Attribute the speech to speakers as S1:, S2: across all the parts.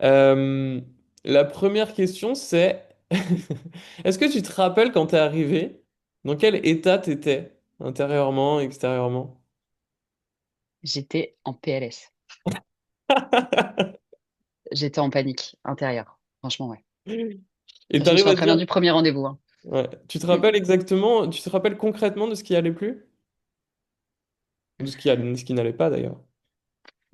S1: Euh, la première question, c'est est-ce que tu te rappelles quand t'es arrivé, dans quel état t'étais, intérieurement, extérieurement?
S2: J'étais en PLS. J'étais en panique intérieure. Franchement, ouais.
S1: Et
S2: Je me
S1: t'arrives à
S2: souviens
S1: te
S2: très bien
S1: dire,
S2: du premier rendez-vous, hein.
S1: ouais. Tu te
S2: Mm.
S1: rappelles exactement, tu te rappelles concrètement de ce qui allait plus? Ou ce qui n'allait pas d'ailleurs.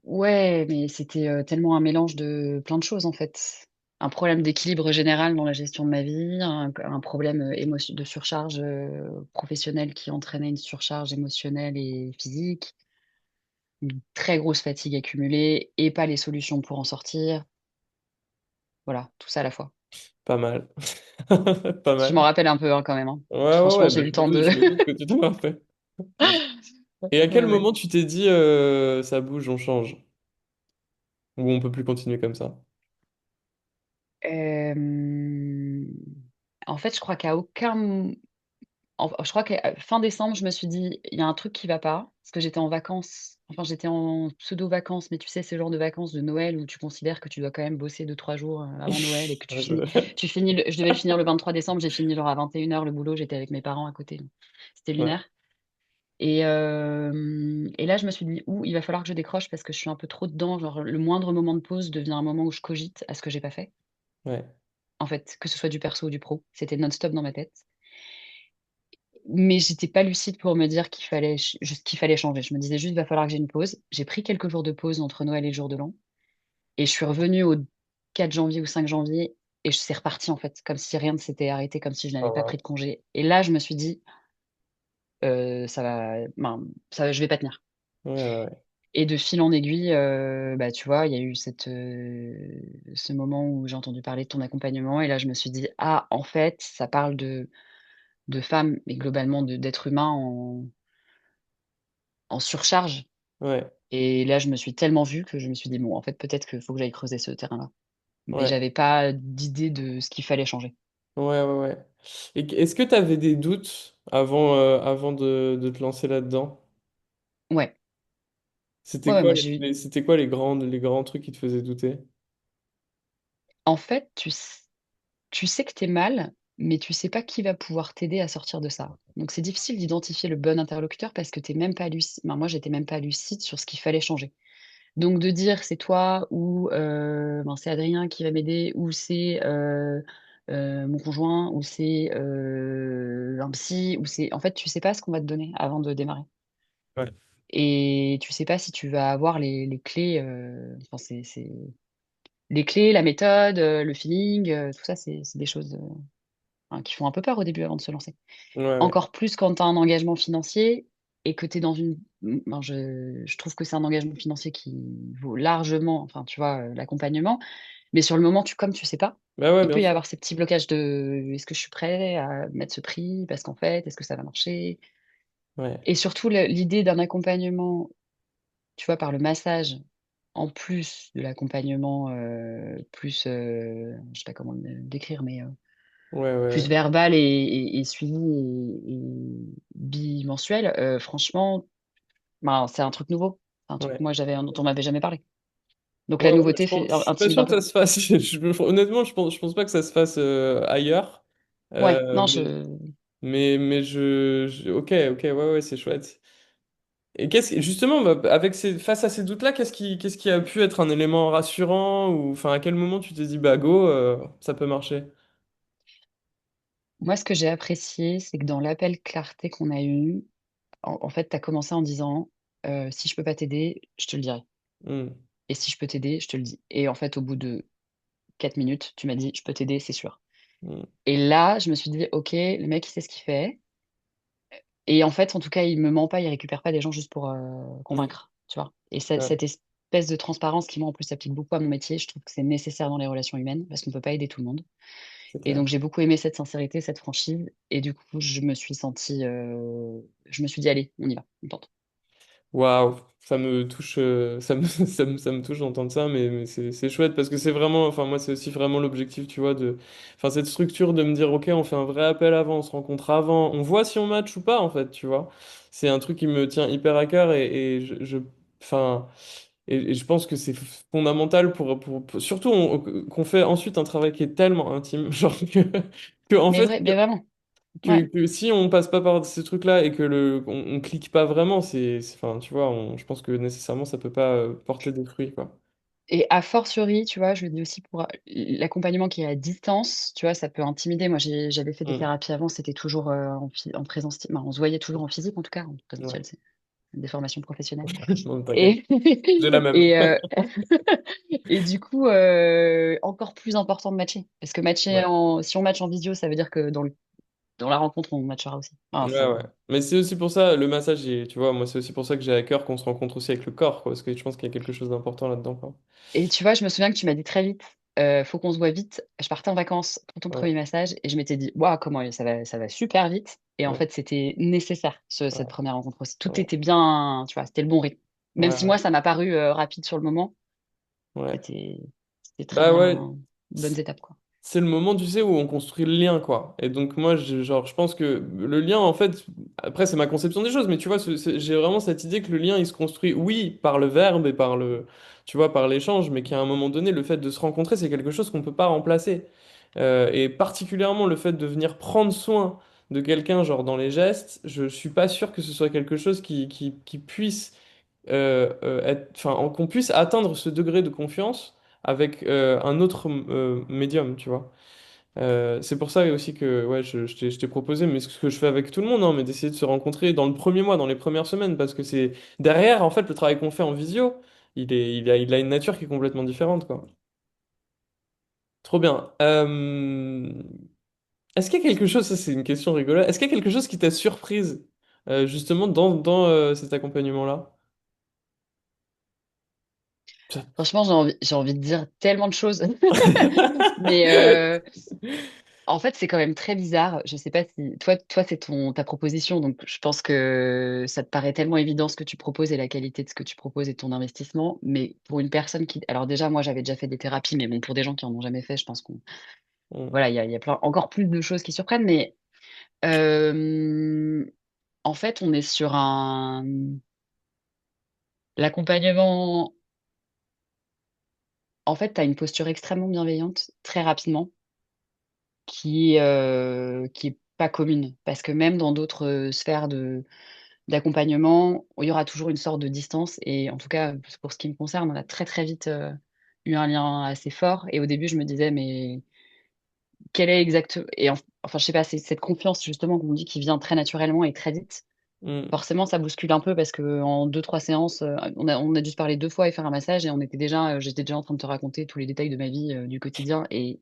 S2: Ouais, mais c'était tellement un mélange de plein de choses, en fait. Un problème d'équilibre général dans la gestion de ma vie, un problème de surcharge professionnelle qui entraînait une surcharge émotionnelle et physique, une très grosse fatigue accumulée et pas les solutions pour en sortir. Voilà, tout ça à la fois.
S1: Pas mal. Pas
S2: Je m'en
S1: mal.
S2: rappelle un peu hein, quand même, hein.
S1: Ouais, ouais,
S2: Franchement,
S1: ouais,
S2: j'ai
S1: bah,
S2: eu le temps de...
S1: je me doute que tu t'en rappelles. Et à quel
S2: Ouais, ouais.
S1: moment tu t'es dit ça bouge, on change? Ou on peut plus continuer comme ça?
S2: Euh, En fait, je crois qu'à aucun... je crois qu'à fin décembre, je me suis dit, il y a un truc qui va pas, parce que j'étais en vacances, enfin j'étais en pseudo-vacances, mais tu sais, ce genre de vacances de Noël où tu considères que tu dois quand même bosser 2, 3 jours avant Noël et que
S1: Ouais, je-
S2: je devais le finir le 23 décembre, j'ai fini genre à 21 h le boulot, j'étais avec mes parents à côté, donc c'était
S1: Ouais,
S2: lunaire. Et là, je me suis dit, ouh, il va falloir que je décroche parce que je suis un peu trop dedans, genre le moindre moment de pause devient un moment où je cogite à ce que j'ai pas fait,
S1: ouais,
S2: en fait, que ce soit du perso ou du pro, c'était non-stop dans ma tête. Mais j'étais pas lucide pour me dire qu'il fallait changer. Je me disais juste: «Va falloir que j'ai une pause». J'ai pris quelques jours de pause entre Noël et le jour de l'an et je suis revenue au 4 janvier ou 5 janvier et c'est reparti, en fait, comme si rien ne s'était arrêté, comme si je
S1: pas
S2: n'avais pas
S1: mal.
S2: pris de congé et là, je me suis dit: Ça va je vais pas tenir»
S1: Ouais, ouais, ouais.
S2: et de fil en aiguille, bah, tu vois, il y a eu ce moment où j'ai entendu parler de ton accompagnement et là, je me suis dit: «Ah, en fait, ça parle de femmes et globalement d'êtres humains en surcharge».
S1: Ouais,
S2: Et là, je me suis tellement vue que je me suis dit: «Bon, en fait, peut-être qu'il faut que j'aille creuser ce terrain-là». Mais
S1: ouais,
S2: j'avais pas d'idée de ce qu'il fallait changer.
S1: ouais, ouais, ouais. Et est-ce que tu avais des doutes avant de te lancer là-dedans?
S2: Ouais,
S1: C'était
S2: ouais, ouais,
S1: quoi
S2: moi j'ai eu
S1: c'était quoi les grands trucs qui te faisaient douter?
S2: en fait, tu sais que tu es mal, mais tu sais pas qui va pouvoir t'aider à sortir de ça. Donc c'est difficile d'identifier le bon interlocuteur parce que tu même pas lucide moi, j'étais même pas lucide sur ce qu'il fallait changer. Donc de dire: «C'est toi» ou ben, «C'est Adrien qui va m'aider» ou «C'est, mon conjoint» ou «C'est, un psy» ou c'est en fait, tu sais pas ce qu'on va te donner avant de démarrer.
S1: Ouais,
S2: Et tu sais pas si tu vas avoir les clés, enfin c'est les clés, la méthode, le feeling, tout ça c'est des choses, enfin qui font un peu peur au début avant de se lancer.
S1: ouais, ouais,
S2: Encore plus quand tu as un engagement financier et que tu es dans une ben je trouve que c'est un engagement financier qui vaut largement, enfin tu vois, l'accompagnement. Mais sur le moment, comme tu sais pas,
S1: bah ouais,
S2: il
S1: bien
S2: peut y
S1: sûr.
S2: avoir ces petits blocages de: «Est-ce que je suis prêt à mettre ce prix? Parce qu'en fait, est-ce que ça va marcher?»
S1: Ouais,
S2: Et surtout l'idée d'un accompagnement, tu vois, par le massage, en plus de l'accompagnement, plus, je sais pas comment le décrire, mais,
S1: ouais,
S2: plus
S1: ouais,
S2: verbal et suivi et bimensuel, franchement, ben, c'est un truc nouveau. C'est un truc que
S1: ouais.
S2: moi dont on m'avait jamais parlé. Donc
S1: Ouais,
S2: la
S1: ouais, mais
S2: nouveauté
S1: je suis pas
S2: intimide
S1: sûr
S2: un
S1: que
S2: peu.
S1: ça se fasse. Honnêtement, je pense pas que ça se fasse ailleurs.
S2: Ouais, non,
S1: Mais, mais ok, ok, ouais, ouais, c'est chouette. Et justement, bah, face à ces doutes-là, qu'est-ce qui a pu être un élément rassurant ou, enfin, à quel moment tu t'es dit, bah, go, ça peut marcher?
S2: moi, ce que j'ai apprécié, c'est que dans l'appel clarté qu'on a eu, en fait, tu as commencé en disant, «Si je peux pas t'aider, je te le dirai
S1: Hmm,
S2: et si je peux t'aider, je te le dis» et en fait, au bout de 4 minutes, tu m'as dit: «Je peux t'aider, c'est sûr»
S1: hmm,
S2: et là, je me suis dit: «OK, le mec, il sait ce qu'il fait et en fait, en tout cas, il me ment pas, il récupère pas des gens juste pour,
S1: hmm,
S2: convaincre», tu vois? Et
S1: ouais,
S2: cette espèce de transparence qui, moi, en plus, s'applique beaucoup à mon métier, je trouve que c'est nécessaire dans les relations humaines parce qu'on peut pas aider tout le monde
S1: c'est
S2: et
S1: clair.
S2: donc j'ai beaucoup aimé cette sincérité, cette franchise et du coup, je me suis dit: «Allez, on y va, on tente».
S1: Waouh, ça me touche, ça me touche d'entendre ça, mais c'est chouette parce que c'est vraiment, enfin moi c'est aussi vraiment l'objectif, tu vois, enfin cette structure de me dire, ok, on fait un vrai appel avant, on se rencontre avant, on voit si on match ou pas en fait, tu vois. C'est un truc qui me tient hyper à cœur enfin, et je pense que c'est fondamental surtout qu'on fait ensuite un travail qui est tellement intime, genre que en fait,
S2: Mais vraiment, ouais.
S1: que si on passe pas par ces trucs-là et que on clique pas vraiment, enfin, tu vois, je pense que nécessairement ça peut pas porter des fruits, quoi.
S2: Et a fortiori, tu vois, je le dis aussi pour l'accompagnement qui est à distance, tu vois, ça peut intimider. Moi, j'avais fait des
S1: Mm.
S2: thérapies avant, c'était toujours en présentiel. Enfin, on se voyait toujours en physique, en tout cas. En
S1: Ouais.
S2: présentiel, c'est des formations professionnelles.
S1: Non, t'inquiète,
S2: Et,
S1: j'ai la même.
S2: et, et du coup, encore plus important de matcher. Parce que
S1: Ouais.
S2: si on match en visio, ça veut dire que dans la rencontre, on matchera aussi. Enfin,
S1: Ouais, ouais. Mais c'est aussi pour ça, le massage, tu vois, moi, c'est aussi pour ça que j'ai à cœur qu'on se rencontre aussi avec le corps, quoi, parce que je pense qu'il y a quelque chose d'important là-dedans, quoi.
S2: Et tu vois, je me souviens que tu m'as dit très vite, faut qu'on se voit vite. Je partais en vacances pour ton
S1: Ouais,
S2: premier massage et je m'étais dit, waouh, comment ça va super vite. Et en
S1: ouais,
S2: fait, c'était nécessaire, cette
S1: ouais,
S2: première rencontre aussi. Tout
S1: ouais,
S2: était bien, tu vois, c'était le bon rythme. Même
S1: ouais,
S2: si
S1: ouais.
S2: moi, ça m'a paru rapide sur le moment,
S1: Ouais.
S2: c'était, c'était très
S1: Bah ouais,
S2: bien, bonnes étapes, quoi.
S1: c'est le moment, tu sais, où on construit le lien, quoi. Et donc, moi, genre, je pense que le lien, en fait, après, c'est ma conception des choses, mais tu vois, j'ai vraiment cette idée que le lien, il se construit, oui, par le verbe et tu vois, par l'échange, mais qu'à un moment donné, le fait de se rencontrer, c'est quelque chose qu'on peut pas remplacer. Et particulièrement, le fait de venir prendre soin de quelqu'un, genre, dans les gestes, je suis pas sûr que ce soit quelque chose qui puisse enfin, qu'on puisse atteindre ce degré de confiance avec un autre médium, tu vois. C'est pour ça aussi que ouais, je t'ai proposé, mais ce que je fais avec tout le monde, hein, mais d'essayer de se rencontrer dans le premier mois, dans les premières semaines, parce que c'est derrière, en fait, le travail qu'on fait en visio, il a une nature qui est complètement différente, quoi. Trop bien. Est-ce qu'il y a quelque chose, ça c'est une question rigolote, est-ce qu'il y a quelque chose qui t'a surprise justement dans cet accompagnement-là?
S2: Franchement, j'ai envie de dire tellement de choses. Mais en fait, c'est quand même très bizarre. Je sais pas si toi, c'est ta proposition, donc je pense que ça te paraît tellement évident ce que tu proposes et la qualité de ce que tu proposes et de ton investissement. Mais pour une personne alors déjà, moi, j'avais déjà fait des thérapies, mais bon, pour des gens qui en ont jamais fait, je pense
S1: Mm,
S2: voilà, il y a encore plus de choses qui surprennent. Mais euh, en fait, on est sur l'accompagnement. En fait, tu as une posture extrêmement bienveillante, très rapidement, qui est pas commune. Parce que même dans d'autres sphères d'accompagnement, il y aura toujours une sorte de distance. Et en tout cas, pour ce qui me concerne, on a très très vite eu un lien assez fort. Et au début, je me disais, mais quelle est exactement... enfin, je sais pas, c'est cette confiance justement qu'on dit qui vient très naturellement et très vite.
S1: mm,
S2: Forcément, ça bouscule un peu parce que en deux, trois séances, on a dû se parler deux fois et faire un massage et j'étais déjà en train de te raconter tous les détails de ma vie du quotidien et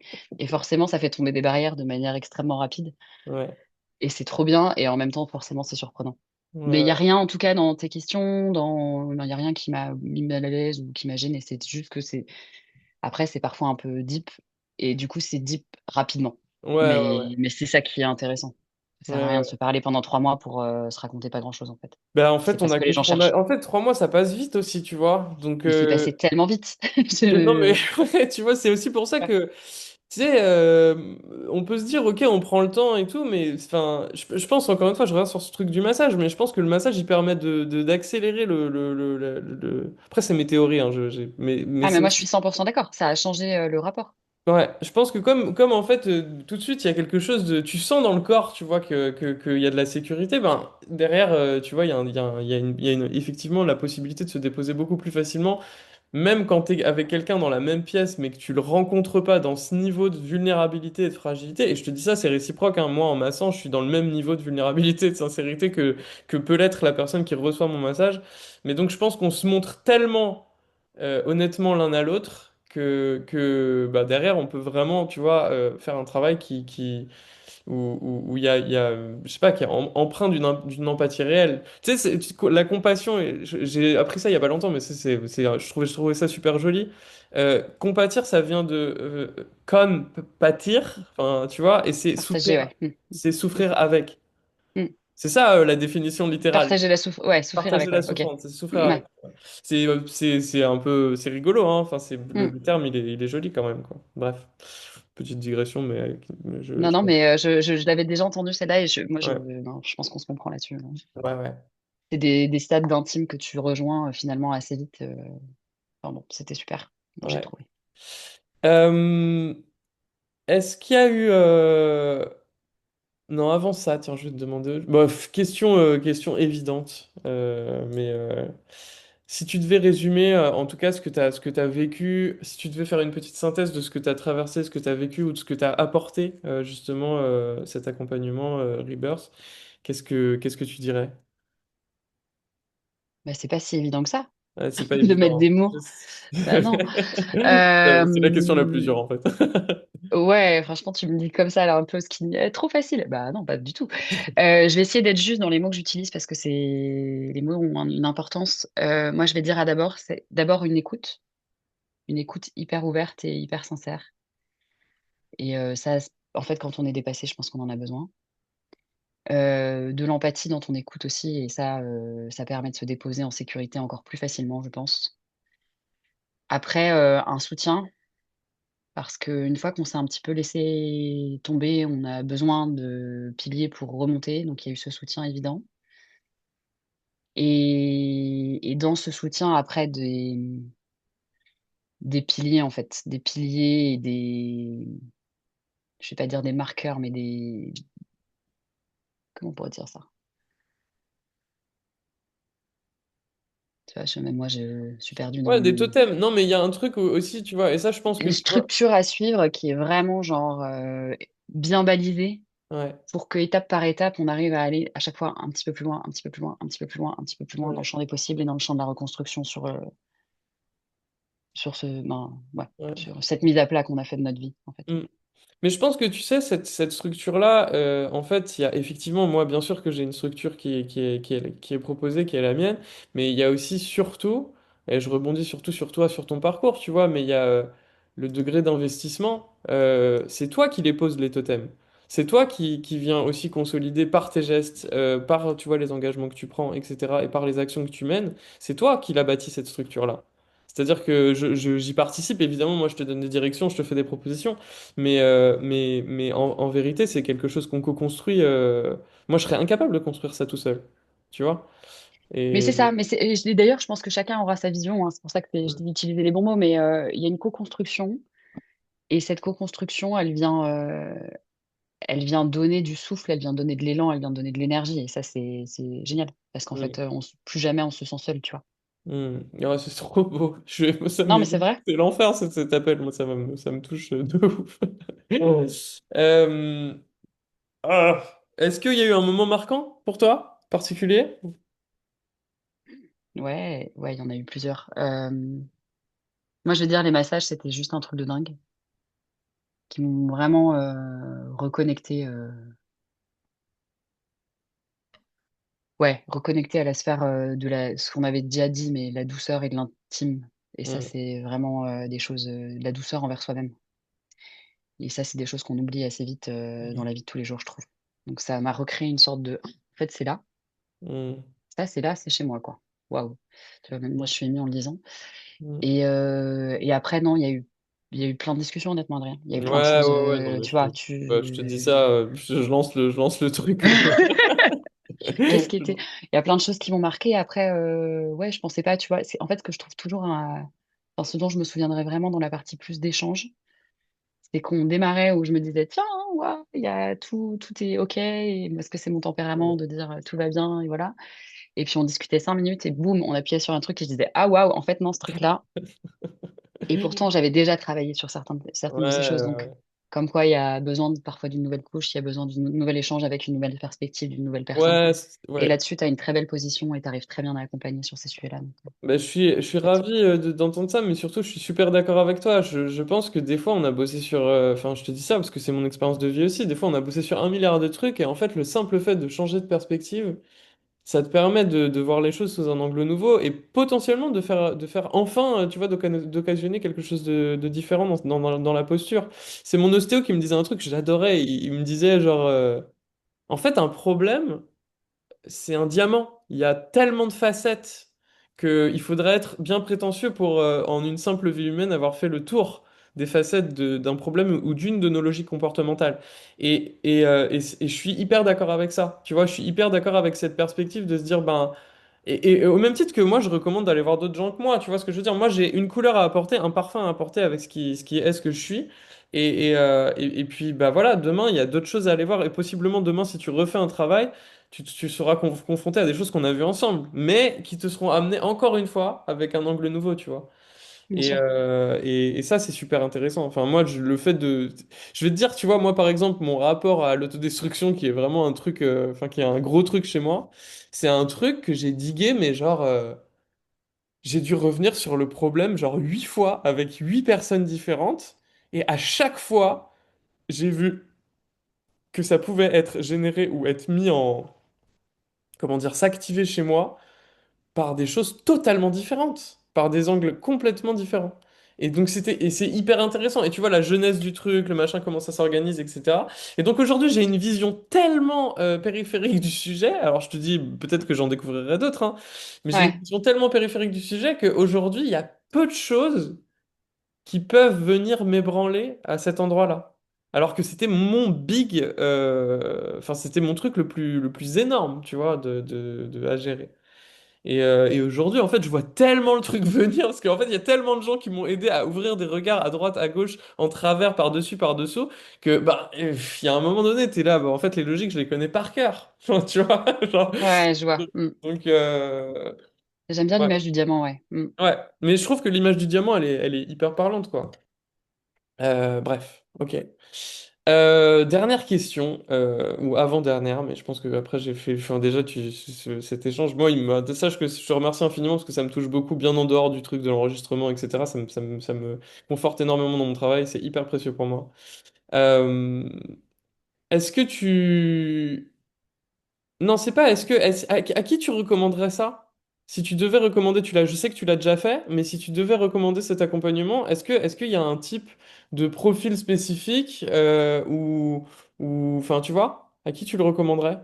S2: forcément, ça fait tomber des barrières de manière extrêmement rapide
S1: ouais,
S2: et c'est trop bien et en même temps, forcément, c'est surprenant. Mais il y a
S1: ouais.
S2: rien, en tout cas, dans tes questions, non, il y a rien qui m'a mis mal à l'aise ou qui m'a gêné. C'est juste que après, c'est parfois un peu deep et du coup, c'est deep rapidement.
S1: Ouais, ouais, ouais.
S2: Mais c'est ça qui est intéressant. Ça sert à
S1: Ouais,
S2: rien de
S1: ouais.
S2: se parler pendant 3 mois pour se raconter pas grand-chose en fait.
S1: Ben, en
S2: C'est
S1: fait,
S2: pas ce que les gens cherchent.
S1: en fait, 3 mois, ça passe vite aussi, tu vois. Donc,
S2: Mais c'est passé tellement vite.
S1: non, mais
S2: Je-
S1: ouais, tu vois, c'est aussi pour ça
S2: Ouais.
S1: que, tu sais, on peut se dire, ok, on prend le temps et tout, mais enfin, je pense, encore une fois, je reviens sur ce truc du massage, mais je pense que le massage, il permet d'accélérer Après, c'est mes théories, hein, mais
S2: Ah, mais
S1: c'est
S2: moi, je
S1: aussi.
S2: suis 100% d'accord. Ça a changé le rapport.
S1: Ouais, je pense que comme en fait, tout de suite, il y a quelque chose de. Tu sens dans le corps, tu vois, qu'il y a de la sécurité, ben, derrière, tu vois, il y a effectivement la possibilité de se déposer beaucoup plus facilement, même quand tu es avec quelqu'un dans la même pièce, mais que tu le rencontres pas dans ce niveau de vulnérabilité et de fragilité. Et je te dis ça, c'est réciproque, hein. Moi, en massant, je suis dans le même niveau de vulnérabilité et de sincérité que peut l'être la personne qui reçoit mon massage. Mais donc, je pense qu'on se montre tellement honnêtement l'un à l'autre que bah, derrière, on peut vraiment, tu vois, faire un travail où il y a, je sais pas, qui est empreint d'une empathie réelle. Tu sais, la compassion, j'ai appris ça il y a pas longtemps, mais je trouvais ça super joli. Compatir, ça vient de pâtir, enfin, tu vois, et
S2: Partager, ouais.
S1: c'est
S2: Mm,
S1: souffrir avec.
S2: mm.
S1: C'est ça, la définition littérale.
S2: Partager la souffrance. Ouais, souffrir
S1: Partager
S2: avec,
S1: la
S2: ouais. Ok.
S1: souffrance, c'est souffrir
S2: Mm,
S1: avec.
S2: ouais.
S1: C'est un peu, c'est rigolo, hein. Enfin,
S2: Mm.
S1: le terme, il est joli quand même, quoi. Bref, petite digression, mais
S2: Non, non, mais je l'avais déjà entendu celle-là et
S1: ouais,
S2: non, je pense qu'on se comprend là-dessus.
S1: ouais, ouais.
S2: C'est des stades d'intime que tu rejoins finalement assez vite. Enfin bon, c'était super. Moi, j'ai
S1: Ouais.
S2: trouvé.
S1: Euh, est-ce qu'il y a eu... Non, avant ça, tiens, je vais te demander... Bref, question évidente. Si tu devais résumer, en tout cas, ce que tu as vécu, si tu devais faire une petite synthèse de ce que tu as traversé, ce que tu as vécu ou de ce que tu as apporté, justement, cet accompagnement Rebirth, qu'est-ce que tu dirais?
S2: Bah, c'est pas si évident que ça
S1: Ouais, c'est pas
S2: de mettre des
S1: évident.
S2: mots. Bah non.
S1: C'est la question la plus
S2: Euh,
S1: dure, en fait.
S2: Ouais, franchement, tu me dis comme ça, là, un peu skinny. Trop facile. Bah non, pas du tout. Je vais essayer d'être juste dans les mots que j'utilise parce que les mots ont une importance. Moi, je vais dire c'est d'abord une écoute hyper ouverte et hyper sincère. Et ça, en fait, quand on est dépassé, je pense qu'on en a besoin. De l'empathie dans ton écoute aussi, et ça permet de se déposer en sécurité encore plus facilement, je pense. Après, un soutien, parce qu'une fois qu'on s'est un petit peu laissé tomber, on a besoin de piliers pour remonter, donc il y a eu ce soutien évident. Et dans ce soutien, après, des piliers, en fait, des piliers et je vais pas dire des marqueurs, mais comment on pourrait dire ça? Tu vois, même moi, je suis perdue
S1: Ouais, des
S2: dans
S1: totems. Non, mais il y a un truc aussi, tu vois, et ça, je pense que
S2: une
S1: tu vois.
S2: structure à suivre qui est vraiment genre bien balisée
S1: Ouais,
S2: pour que étape par étape, on arrive à aller à chaque fois un petit peu plus loin, un petit peu plus loin, un petit peu plus loin, un petit peu plus loin dans le
S1: ouais,
S2: champ des possibles et dans le champ de la reconstruction ouais,
S1: ouais.
S2: sur cette mise à plat qu'on a fait de notre vie, en fait.
S1: Mm. Mais je pense que tu sais, cette structure-là, en fait, il y a effectivement, moi, bien sûr que j'ai une structure qui est proposée, qui est la mienne, mais il y a aussi surtout, et je rebondis surtout sur toi, sur ton parcours, tu vois, mais il y a le degré d'investissement, c'est toi qui les poses, les totems. C'est toi qui viens aussi consolider par tes gestes, par, tu vois, les engagements que tu prends, etc., et par les actions que tu mènes. C'est toi qui l'as bâti, cette structure-là. C'est-à-dire que j'y participe, évidemment, moi je te donne des directions, je te fais des propositions, mais en vérité, c'est quelque chose qu'on co-construit. Moi, je serais incapable de construire ça tout seul. Tu vois?
S2: Mais c'est
S1: Et
S2: ça, et d'ailleurs, je pense que chacun aura sa vision, hein, c'est pour ça que je
S1: mm,
S2: dis d'utiliser les bons mots, mais il y a une co-construction, et cette co-construction, elle vient donner du souffle, elle vient donner de l'élan, elle vient donner de l'énergie. Et ça, c'est génial. Parce qu'en fait,
S1: mm,
S2: plus jamais on se sent seul, tu vois.
S1: ouais, c'est trop beau.
S2: Non, mais c'est vrai.
S1: C'est l'enfer, cet appel. Moi, ça me touche de ouf. Mm. Euh, est-ce qu'il y a eu un moment marquant pour toi, particulier?
S2: Ouais, ouais, il y en a eu plusieurs. Moi, je veux dire, les massages, c'était juste un truc de dingue, qui m'ont vraiment reconnecté, ouais, reconnecté à la sphère ce qu'on avait déjà dit, mais la douceur et de l'intime. Et ça,
S1: Mm,
S2: c'est vraiment des choses, de la douceur envers soi-même. Et ça, c'est des choses qu'on oublie assez vite dans la vie de tous les jours, je trouve. Donc, ça m'a recréé une sorte de, en fait, c'est là.
S1: mm,
S2: Ça, c'est là, c'est chez moi, quoi. Waouh. Tu vois, même moi, je suis émue en le disant.
S1: mm.
S2: Et après, non, il y a eu plein de discussions, honnêtement, Adrien. Il y a eu
S1: Ouais,
S2: plein de choses,
S1: ouais, non, mais
S2: tu vois,
S1: je te dis ça, je lance le truc.
S2: qu'est-ce qui était... Il y a plein de choses qui m'ont marqué. Après, ouais, je pensais pas, tu vois, c'est en fait ce que je trouve toujours enfin, ce dont je me souviendrai vraiment dans la partie plus d'échange, c'est qu'on démarrait où je me disais, tiens, ouais, il y a tout est OK, et parce que c'est mon tempérament de dire tout va bien, et voilà. Et puis on discutait 5 minutes et boum, on appuyait sur un truc et je disais, ah waouh, en fait, non, ce truc-là. Et pourtant, j'avais déjà travaillé sur certaines de ces choses. Donc,
S1: Ouais,
S2: comme quoi, il y a besoin parfois d'une nouvelle couche, il y a besoin d'un nouvel échange avec une nouvelle perspective, d'une nouvelle personne.
S1: ouais,
S2: Et
S1: ouais.
S2: là-dessus, tu as une très belle position et tu arrives très bien à accompagner sur ces sujets-là. Donc,
S1: Bah, je suis
S2: chouette.
S1: ravi d'entendre ça, mais surtout, je suis super d'accord avec toi. Je pense que des fois, on a bossé sur. Enfin, je te dis ça parce que c'est mon expérience de vie aussi. Des fois, on a bossé sur un milliard de trucs, et en fait, le simple fait de changer de perspective, ça te permet de voir les choses sous un angle nouveau et potentiellement de faire enfin, tu vois, d'occasionner quelque chose de différent dans la posture. C'est mon ostéo qui me disait un truc que j'adorais. Il me disait, genre, en fait, un problème, c'est un diamant. Il y a tellement de facettes qu'il faudrait être bien prétentieux pour, en une simple vie humaine, avoir fait le tour des facettes d'un problème ou d'une de nos logiques comportementales. Et je suis hyper d'accord avec ça. Tu vois, je suis hyper d'accord avec cette perspective de se dire, ben, Et au même titre que moi, je recommande d'aller voir d'autres gens que moi. Tu vois ce que je veux dire? Moi, j'ai une couleur à apporter, un parfum à apporter avec ce qui est ce que je suis. Et puis, bah voilà, demain, il y a d'autres choses à aller voir. Et possiblement, demain, si tu refais un travail, tu seras confronté à des choses qu'on a vues ensemble, mais qui te seront amenées encore une fois avec un angle nouveau, tu vois.
S2: Bien sûr.
S1: Et ça, c'est super intéressant. Enfin, moi, le fait de... Je vais te dire, tu vois, moi, par exemple, mon rapport à l'autodestruction, qui est vraiment un truc, enfin, qui est un gros truc chez moi, c'est un truc que j'ai digué, mais genre, j'ai dû revenir sur le problème, genre, 8 fois, avec 8 personnes différentes, et à chaque fois, j'ai vu que ça pouvait être généré ou être mis en... Comment dire, s'activer chez moi par des choses totalement différentes, par des angles complètement différents. Et donc et c'est hyper intéressant. Et tu vois la jeunesse du truc, le machin, comment ça s'organise, etc. Et donc aujourd'hui, j'ai une vision tellement périphérique du sujet. Alors je te dis, peut-être que j'en découvrirai d'autres, hein, mais j'ai une
S2: Ouais,
S1: vision tellement périphérique du sujet qu'aujourd'hui, il y a peu de choses qui peuvent venir m'ébranler à cet endroit-là. Alors que c'était mon big, enfin c'était mon truc le plus énorme, tu vois, à gérer. Et aujourd'hui, en fait, je vois tellement le truc venir, parce qu'en fait, il y a tellement de gens qui m'ont aidé à ouvrir des regards à droite, à gauche, en travers, par-dessus, par-dessous, que, bah, il y a un moment donné, t'es là, bah, en fait, les logiques, je les connais par cœur. Tu vois? Genre,
S2: ouais, je vois.
S1: donc,
S2: J'aime bien
S1: ouais.
S2: l'image du diamant, ouais.
S1: Ouais. Mais je trouve que l'image du diamant, elle est hyper parlante, quoi. Bref, ok. Dernière question, ou avant-dernière, mais je pense que après j'ai fait, enfin, déjà cet échange, moi sache que je te remercie infiniment parce que ça me touche beaucoup, bien en dehors du truc de l'enregistrement, etc. Ça me conforte énormément dans mon travail, c'est hyper précieux pour moi. Euh, est-ce que tu... Non, c'est pas, à qui tu recommanderais ça? Si tu devais recommander, je sais que tu l'as déjà fait, mais si tu devais recommander cet accompagnement, est-ce qu'il y a un type de profil spécifique enfin, tu vois, à qui tu le recommanderais?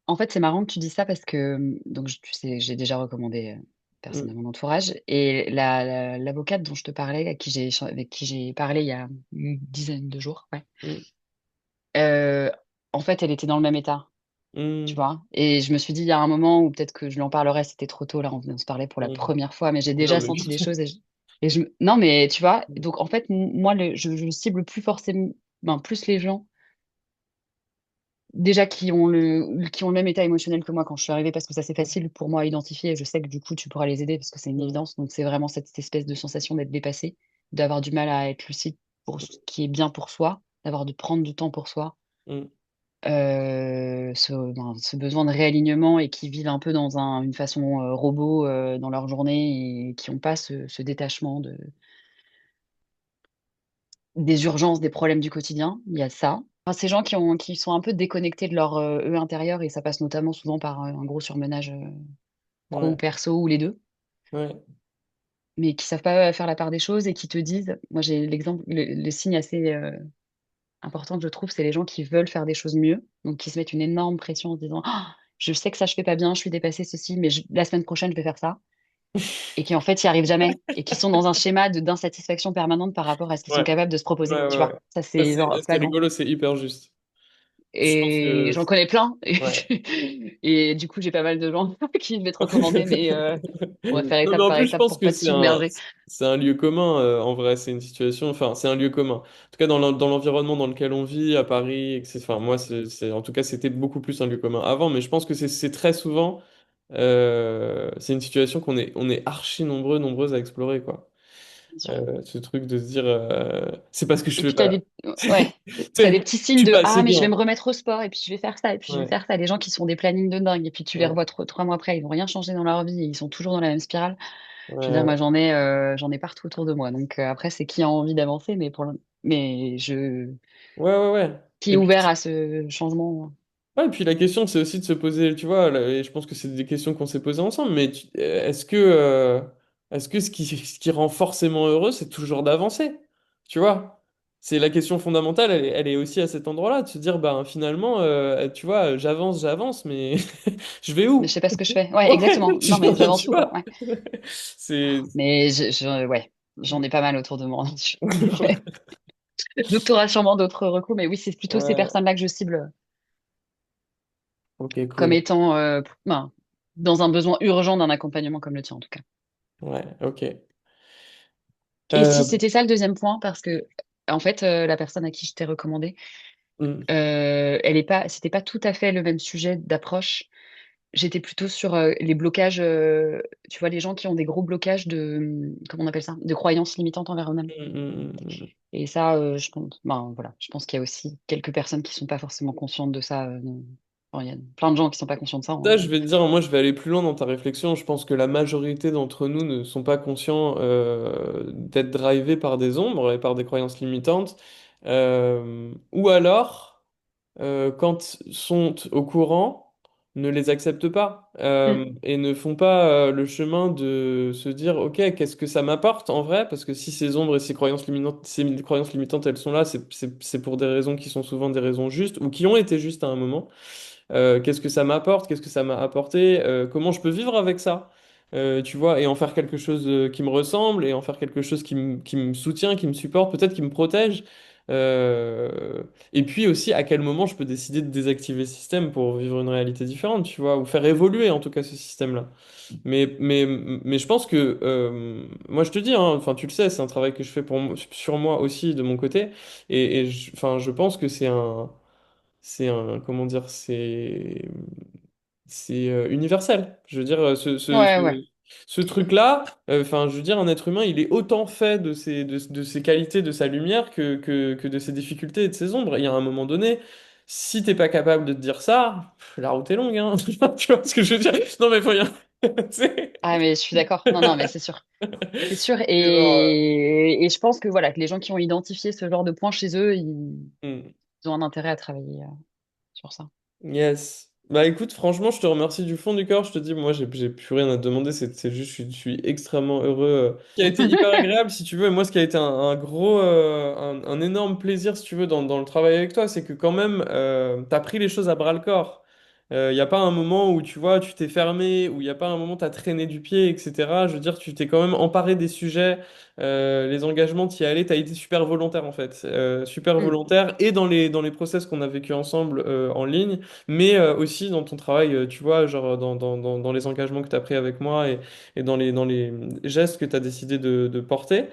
S2: En fait, c'est marrant que tu dis ça parce que, donc, tu sais, j'ai déjà recommandé personne à
S1: Mm,
S2: mon entourage. Et l'avocate dont je te parlais, avec qui j'ai parlé il y a une dizaine de jours, ouais,
S1: mm,
S2: euh, en fait, elle était dans le même état, tu
S1: mm,
S2: vois. Et je me suis dit, il y a un moment où peut-être que je lui en parlerai, c'était trop tôt, là, on venait de se parler pour la
S1: mm.
S2: première fois, mais j'ai
S1: Non,
S2: déjà
S1: mais
S2: senti des choses. Non, mais tu vois, donc en fait, moi, je cible plus forcément, ben, plus les gens déjà qui ont le même état émotionnel que moi quand je suis arrivée, parce que ça c'est facile pour moi à identifier et je sais que du coup tu pourras les aider parce que c'est une
S1: Mm,
S2: évidence. Donc c'est vraiment cette espèce de sensation d'être dépassé, d'avoir du mal à être lucide pour ce qui est bien pour soi, d'avoir de prendre du temps pour soi,
S1: mm,
S2: ce besoin de réalignement et qui vivent un peu dans une façon robot dans leur journée et qui n'ont pas ce détachement des urgences, des problèmes du quotidien, il y a ça. Enfin, ces gens qui sont un peu déconnectés de leur eux intérieur et ça passe notamment souvent par un gros surmenage pro ou
S1: ouais,
S2: perso ou les deux,
S1: ouais,
S2: mais qui savent pas faire la part des choses et qui te disent, moi j'ai l'exemple, le signe assez important que je trouve, c'est les gens qui veulent faire des choses mieux, donc qui se mettent une énorme pression en se disant, ah, je sais que ça je fais pas bien, je suis dépassée ceci, mais la semaine prochaine je vais faire ça, et qui en fait y arrivent jamais et qui sont dans un schéma d'insatisfaction permanente par rapport à ce qu'ils sont
S1: ouais,
S2: capables de se
S1: ouais,
S2: proposer, tu
S1: ouais, ouais.
S2: vois. Ça c'est genre
S1: C'est
S2: flagrant.
S1: rigolo, c'est hyper juste. Je pense
S2: Et
S1: que...
S2: j'en connais plein.
S1: Ouais.
S2: Et du coup, j'ai pas mal de gens qui je vais te recommander, mais on va faire
S1: Non, mais
S2: étape
S1: en
S2: par
S1: plus, je
S2: étape
S1: pense
S2: pour
S1: que
S2: pas te submerger.
S1: c'est un lieu commun, en vrai, c'est une situation, enfin, c'est un lieu commun. En tout cas, dans l'environnement dans lequel on vit, à Paris, enfin, moi, en tout cas, c'était beaucoup plus un lieu commun avant, mais je pense que c'est très souvent, c'est une situation on est archi nombreuses à explorer, quoi.
S2: Bien sûr.
S1: Ce truc de se dire, c'est parce que je
S2: Et
S1: fais
S2: puis,
S1: pas.
S2: ouais,
S1: Tu
S2: t'as
S1: sais,
S2: des petits
S1: je
S2: signes
S1: suis
S2: de
S1: pas assez
S2: ah, mais je vais
S1: bien.
S2: me remettre au sport, et puis je vais faire ça, et puis je vais
S1: Ouais,
S2: faire ça. Les gens qui se font des plannings de dingue, et puis tu les
S1: ouais,
S2: revois 3 mois après, ils n'ont rien changé dans leur vie, et ils sont toujours dans la même spirale. Je veux dire,
S1: ouais,
S2: moi, j'en ai partout autour de moi. Donc, après, c'est qui a envie d'avancer, mais
S1: ouais, ouais.
S2: qui est
S1: Et puis,
S2: ouvert à ce changement.
S1: ouais, et puis la question, c'est aussi de se poser, tu vois, et je pense que c'est des questions qu'on s'est posées ensemble, mais est-ce que ce qui rend forcément heureux, c'est toujours d'avancer? Tu vois? C'est la question fondamentale, elle est aussi à cet endroit-là, de se dire, ben finalement, tu vois, j'avance, mais je vais
S2: Mais je
S1: où?
S2: sais pas ce que je fais. Ouais,
S1: Ouais,
S2: exactement. Non, mais j'avance
S1: tu
S2: où, quoi.
S1: vois?
S2: Ouais.
S1: C'est...
S2: Mais ouais, j'en ai pas mal autour de moi. Donc, tu auras sûrement d'autres recours, mais oui, c'est plutôt ces
S1: Ouais,
S2: personnes-là que je cible
S1: ok,
S2: comme
S1: cool.
S2: étant. Ben, dans un besoin urgent d'un accompagnement comme le tien, en tout cas.
S1: Ouais, ok.
S2: Et si
S1: Euh,
S2: c'était ça le deuxième point, parce que, en fait, la personne à qui je t'ai recommandé,
S1: hmm,
S2: c'était pas tout à fait le même sujet d'approche. J'étais plutôt sur les blocages, tu vois, les gens qui ont des gros blocages comment on appelle ça, de croyances limitantes envers eux-mêmes.
S1: hmm, hmm, hmm.
S2: Et ça, je pense, ben, voilà, je pense qu'il y a aussi quelques personnes qui sont pas forcément conscientes de ça. Enfin, il y a plein de gens qui sont pas conscients de ça,
S1: Ça,
S2: hein.
S1: je vais te dire, moi, je vais aller plus loin dans ta réflexion. Je pense que la majorité d'entre nous ne sont pas conscients d'être drivés par des ombres et par des croyances limitantes. Ou alors, quand sont au courant, ne les acceptent pas
S2: Mm,
S1: et ne font pas le chemin de se dire, OK, qu'est-ce que ça m'apporte en vrai? Parce que si ces ombres et ces croyances limitantes, elles sont là, c'est pour des raisons qui sont souvent des raisons justes ou qui ont été justes à un moment. Qu'est-ce que ça m'apporte, qu'est-ce que ça m'a apporté, comment je peux vivre avec ça, tu vois, et en faire quelque chose qui me ressemble, et en faire quelque chose qui me soutient, qui me supporte, peut-être qui me protège. Et puis aussi, à quel moment je peux décider de désactiver ce système pour vivre une réalité différente, tu vois, ou faire évoluer en tout cas ce système-là. Mais je pense que, moi je te dis, hein, enfin tu le sais, c'est un travail que je fais sur moi aussi de mon côté, enfin, je pense que comment dire, c'est universel. Je veux dire,
S2: ouais, ouais.
S1: ce truc-là, enfin, je veux dire, un être humain, il est autant fait de ses qualités, de sa lumière, que de ses difficultés et de ses ombres. Il y a un moment donné, si t'es pas capable de te dire ça, la route est longue, hein. Tu vois ce que je veux dire? Non, mais faut rien. Tu sais.
S2: Ah, mais je suis d'accord. Non, non, mais c'est sûr. C'est sûr.
S1: C'est genre,
S2: Et je pense que voilà, que les gens qui ont identifié ce genre de point chez eux,
S1: hmm.
S2: ils ont un intérêt à travailler sur ça.
S1: Yes. Bah écoute, franchement, je te remercie du fond du cœur. Je te dis, moi, j'ai plus rien à te demander. C'est juste, je suis extrêmement heureux. Ce qui a été hyper agréable, si tu veux, et moi, ce qui a été un gros, un énorme plaisir, si tu veux, dans le travail avec toi, c'est que quand même, t'as pris les choses à bras le corps. Il n'y a pas un moment où, tu vois, tu t'es fermé, où il n'y a pas un moment où t'as traîné du pied, etc. Je veux dire, tu t'es quand même emparé des sujets, les engagements, t'y allais, t'as été super volontaire, en fait. Super
S2: Mm.
S1: volontaire, et dans les process qu'on a vécu ensemble en ligne mais aussi dans ton travail, tu vois, genre dans les engagements que tu as pris avec moi et dans dans les gestes que tu as décidé de porter.